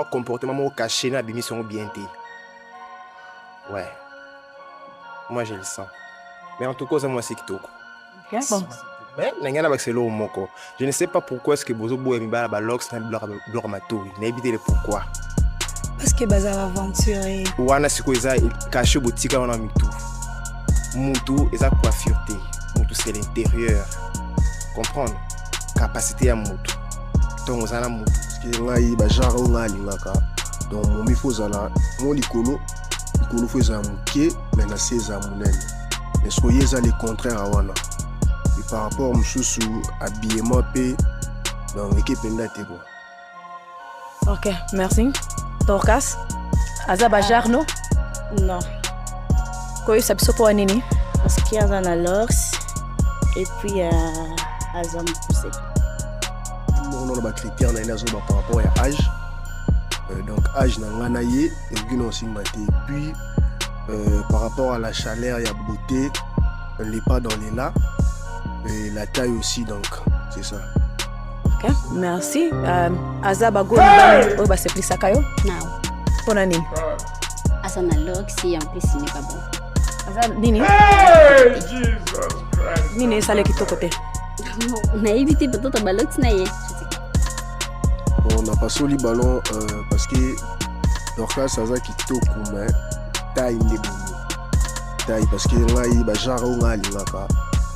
moi comportement moi caché na bémission bien té. Ouais. Moi je le sens. Mais en tout cas, moi c'est kitoko. OK. Bon. Mais n'engana baxelo moko. Je ne sais pas pourquoi est-ce que bozo bo emiba ba lox na bloc matori. N'ébiter le pourquoi. Parce que baza aventurer. Wana siko eza caché botika wana mitu. Mutu eza coiffure. Mutu c'est l'intérieur. Comprendre? Capacité à mutu. Donc ozana mutu. Parce que ngai ba genre nga lingaka. Donc mon mifo zala mon likolo faut eza muke mais na seza munene. Mais ce que eza le contraire à wana. Et par rapport mususu habillement pe donc équipe ndate quoi. OK, merci. Dorcas, Azaba Jarno? Non. Quoi ça biso pour nini? Parce qu'il y a un Alox et puis Azam poussé. On a des critères par rapport à âge. Donc âge n'a ngana ye et aussi maté. Puis par rapport à la chaleur, il y a beauté, les pas dans les là et la taille aussi donc c'est ça. OK, merci. Azaba go oh bah c'est plus ça kayo? Non. Pour nini? Azana Alox si en plus ce n'est pas bon. Azaba nini? Jesus Christ. Nini sale kitoko te. Na évité peut-être Alox na ye. On a passé le ballon parce que Dorcas Saza qui toque mais taille n'est pas taille parce que là il va genre on a l'ingaka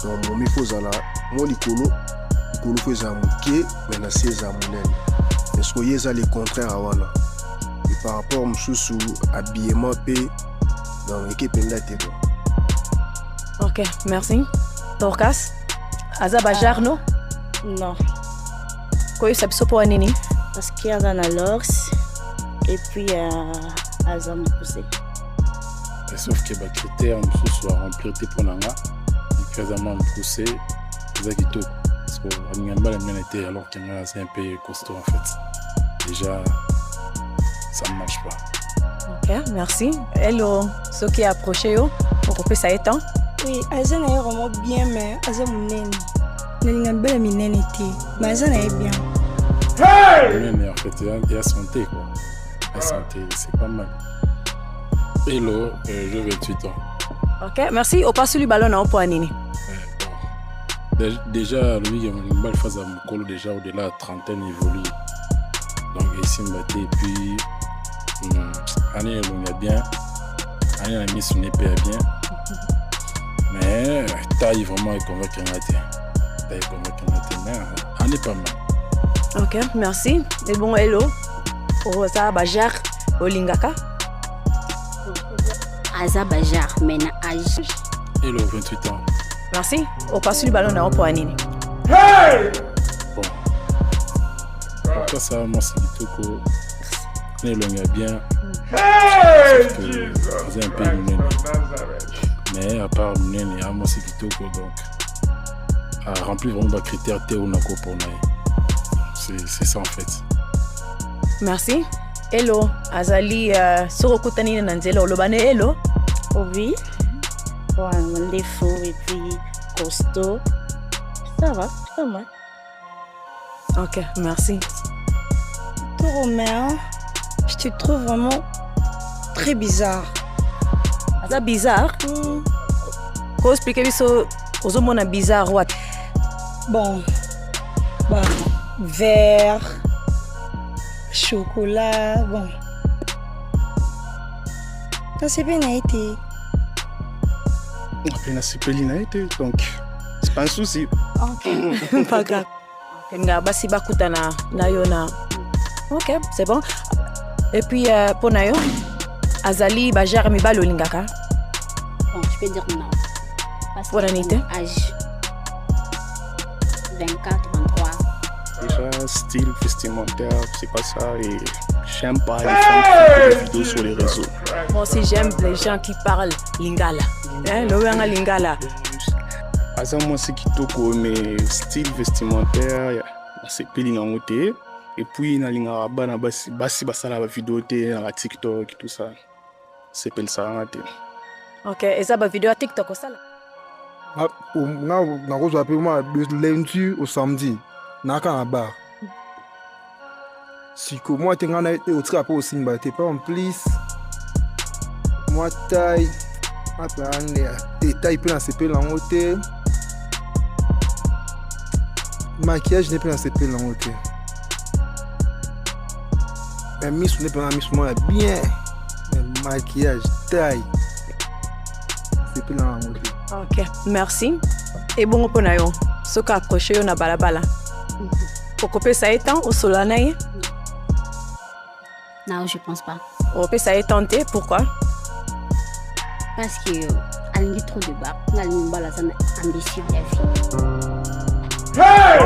donc mon mifo zala mon likolo faut za muke mais na seza munene mais ce que yeza le contraire à wana et par rapport mususu habillement pe dans l'équipe ndate quoi. OK, merci. Dorcas, Azaba Jarno? Non. Quoi ça biso pour nini? Parce qu'il y a un Alox et puis Azam poussé. Sauf que les critères soit remplir tes pronanga et que Azam poussé c'est qui tout parce que Ningamba la mienne était alors qu'il c'est un peu costaud en fait. Déjà ça ne marche pas. OK, merci. Hello, ce qui est approché on peut ça étant? Oui, Azana est vraiment bien mais Azam munene. Ningamba la minene té. Mais Azana est bien. Mais en fait, il y a santé quoi. La santé, c'est pas mal. Hello, je vais 28 ans. OK, merci. On passe le ballon à point nini. Bon. Déjà, lui, il y a une balle phase à mon col déjà au-delà de la trentaine évolue. Donc ici, on battait et puis année on a bien, année la mise sur une épée bien. Mais taille vraiment est convaincu en matin. Taille convaincu en matin, mais on est pas mal. OK, merci. Et bon, hello. Rosa Bajar, Olingaka. Azabajar, mais na âge. Hello, 28 ans. Merci. On passe le ballon à point nini. Bon. Pourquoi ça, moi, c'est du tout que on a bien. C'est un peu mounen. Mais à part mounen, il y a moi, c'est du tout donc à remplir vraiment les critères théonako pour nous. C'est ça en fait. Merci. Hello, Azali, Sorokutani Nanzelo, Lobane, hello. Oui. Bon, un défaut et puis costaud. Ça va, c'est pas mal. OK, merci. Toi, Romain, je te trouve vraiment très bizarre. C'est bizarre? Comment expliquer ça aux hommes bizarre what? Bon, bah, vert, chocolat, bon. Ça c'est bien été. C'est bien été, donc c'est pas un souci. OK, pas grave. Nga basi bakutana na yona. OK, c'est bon. Et puis pour nayo Azali Bajar mi balo lingaka. Bon, je peux dire non. Parce Pour l'année âge 24, 23. Déjà, style vestimentaire, c'est pas ça. Et j'aime pas les femmes qui font des vidéos sur les réseaux. Moi aussi, j'aime les gens qui parlent lingala. Hein, le wanga lingala. Moi, c'est qui toko, mais style vestimentaire, c'est pili en côté. Et puis, na linga bana basi basala la vidéo na TikTok et tout ça. C'est pel ça en côté. OK, et ça ba vidéo à TikTok ça là. Ah, na ko zo appeler moi le lundi au samedi. Na ka na bar. siko moi te nga na otika po osimba te pas en plus moi taille apande détail pe na sepela ngo te maquillage n'est pas dans sepela ngo te mais miss n'est pas na miss moi bien mais maquillage taille sepela ngo te. Ok, merci. Et bon pour nayo. Soka accroché yo na balabala. Okopesa etan au solanaye? Non, je pense pas. Okopesa etanté, pourquoi? Parce que elle a trop de bas. Elle a une ambition de la vie.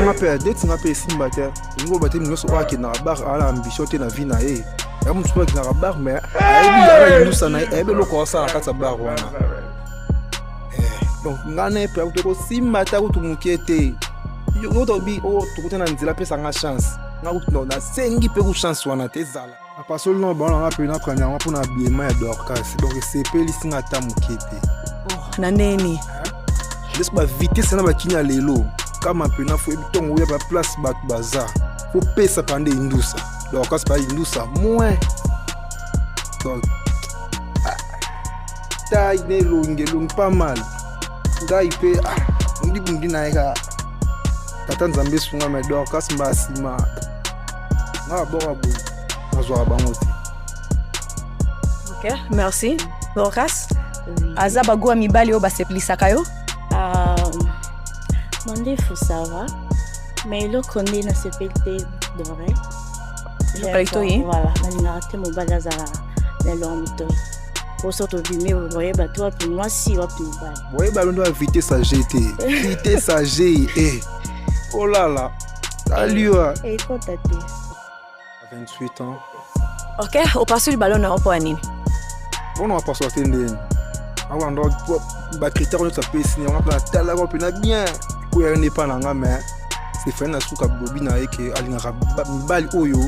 On a perdu, tu as payé simba te. Ngo bate nous so ki na bar ala ambition te na vie na e. Ya mu tsupa ki na bar mais ai bi ça na e be loko sa ka sa bar wana. Donc ngane pe ko simba ta ko tumukete. Yo to bi o to ko tena nzela pesa nga chance. Nga ko na sengi pe ko chance wana te zala. Apa solo no ba na pe na premièrement pour na biema ya Dorcas. Donc c'est pe lisinga ta mukete. Oh, na neni. Laisse ba vitesse na ba kinya lelo. Kama pe na fo bitongo ya ba place ba bazar. Faut pesa pande indusa. Dorcas pa indusa moins. Donc taille ne longue pas mal. Ngai pe ndi bundi na eka. Tata nzambe sunga me Dorcas mbasima. Nga bora bu. Nazwa bangote. Ok, merci. Dorcas, aza bagua mibali o baseplisaka yo? Mon défaut ça va. Mais le connaît na sepelté de vrai. Voilà, na ngate mo balazala le lomito. Pour sortir du mieux, vous voyez, toi, pour moi, si, vous voyez, on doit éviter sa GT. Éviter sa GT. Oh là là. Salut. Et quand t'as 28 ans. Ok, au passé, le ballon n'a pas nini. On n'a pas sorti de on doit critère on peut signer on a tala on peut bien ko ya ne pas nanga mais c'est fait na suka bobi na eke alinga bali oyo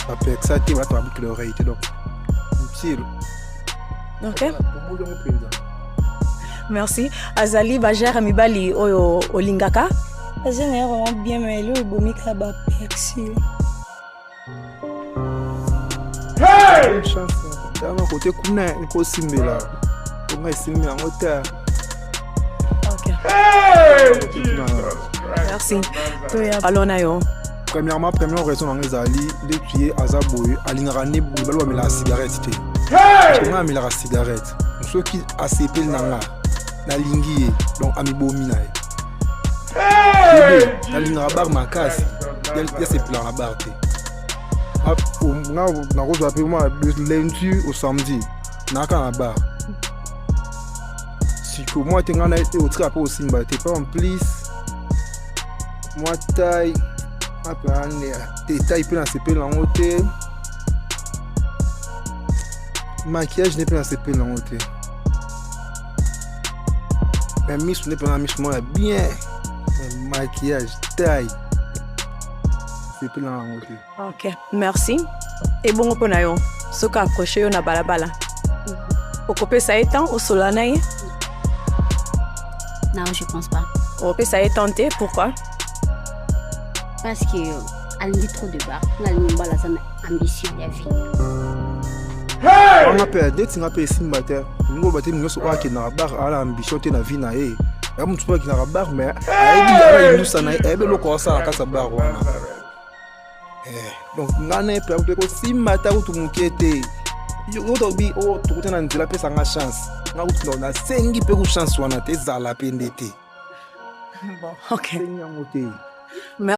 ba pexa te ba ta boucle l'oreille donc utile. Ok. Merci. Azali Bajar Mibali Oyo Olingaka. Azali est vraiment bien, mais lui, il bomi kaba persil. Hey! Chance. T'as un côté kuna ko simbela. Ko ngai simbi en hauteur. Ok. Hey! Merci. Allons nayo. Premièrement raison dans Azali de tuer Azaboy alingara ne balo amela la cigarette te. Hey! On a mis la cigarette. Ceux qui acceptent nanga na lingi donc amibomi na. Hey! La lingara bar makasi. Il se plan la barre te. Na rose appelle moi de lundi au samedi. Na ka na bar. Si que moi tenga na été au trap au simba te pas en plus. Moi taille apande détail pe na sepela ngo te. Maquillage n'est pas dans ces pelles en côté. Mais miss n'est pas dans miss moi bien. Mais maquillage taille. C'est pelles en côté. Ok, merci. Et bon pour nayo. Soka accroché yo na balabala. Okope ça étant au solanaye? Non, je pense pas. Okope ça est tenté, pourquoi? Parce que elle a trop de bas. Elle a une ambition de la vie. Hey! On a perdu, tu as payé simba te. Ngo bate nous so ki na bar ala ambition te na vie na e. Ya mu tsupa ki na bar mais ai bi ala nous sana e be loko sa ka sa bar wana. Donc ngane pe ko simba ta ko tumukete. Yo to bi o to kutana nzela pesa nga chance. Nga utno na sengi pe ko chance wana te zala pendete. Bon, ok. Sengi ngote.